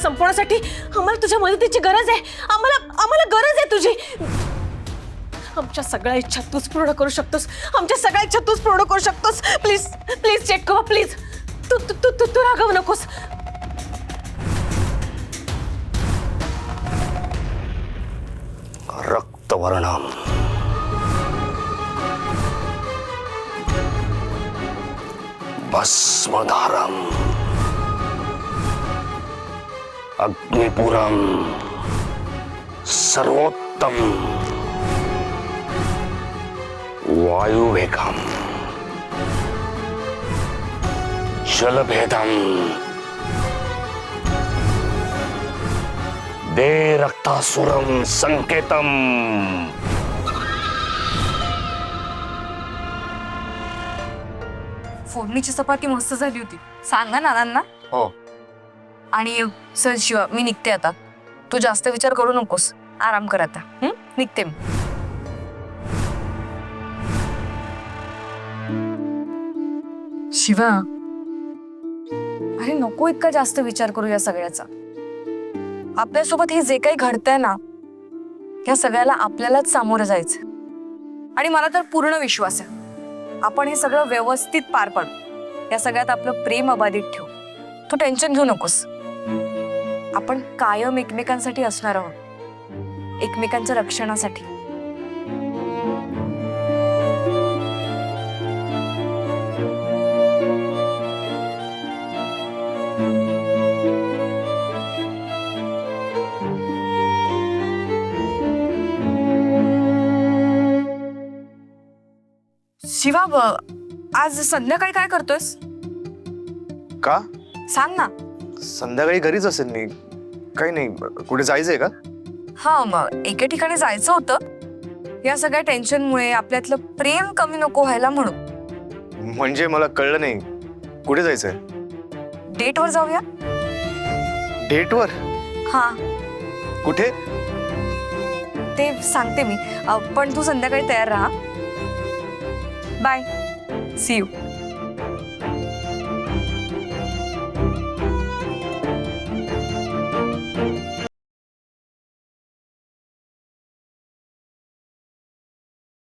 संपवण्यासाठी आम्हाला तुझ्या मदतीची गरज आहे. आम्हाला गरज आहे तुझी. आमच्या सगळ्या इच्छा तूच पूर्ण करू शकतोस. आमच्या सगळ्या इच्छा तूच पूर्ण करू शकतोस. Please please Chetkoba please. तू तू तू तू तू रागवू नकोस. रक्तवर्णम भस्मधारम अग्निपुरम सर्वोत्तम वायुवेगम जलभेदम दे रक्तासुरम संकेतम. फोडणीची चपाती मस्त झाली होती. सांगा नानांना. हो. आणि सर शिवा, मी निघते आता. तू जास्त विचार करू नकोस. आराम कर आता. निघते मी. शिवा, अरे नको इतका जास्त विचार करू या सगळ्याचा. आपल्यासोबत हे जे काही घडतंय ना, या सगळ्याला आपल्यालाच सामोरं जायचं. आणि मला तर पूर्ण विश्वास आहे आपण हे सगळं व्यवस्थित पार पाडू. या सगळ्यात आपलं प्रेम अबाधित ठेवू. तू टेन्शन घेऊ नकोस. आपण कायम एकमेकांसाठी असणार आहोत, एकमेकांच्या रक्षणासाठी. शिवा, आज संध्याकाळी काय करतोयस? का? सांग ना. संध्याकाळी घरीच असेल मी. काही नाही. कुठे जायचंय का? हा, मग एके ठिकाणी जायचं होतं. या सगळ्या टेन्शनमुळे आपल्यातलं प्रेम कमी नको व्हायला म्हणून. म्हणजे मला कळलं नाही. कुठे जायचंय? डेटवर जाऊया. डेटवर? हा, कुठे? ते सांगते मी. पण तू संध्याकाळी तयार राहा. बाय. See you.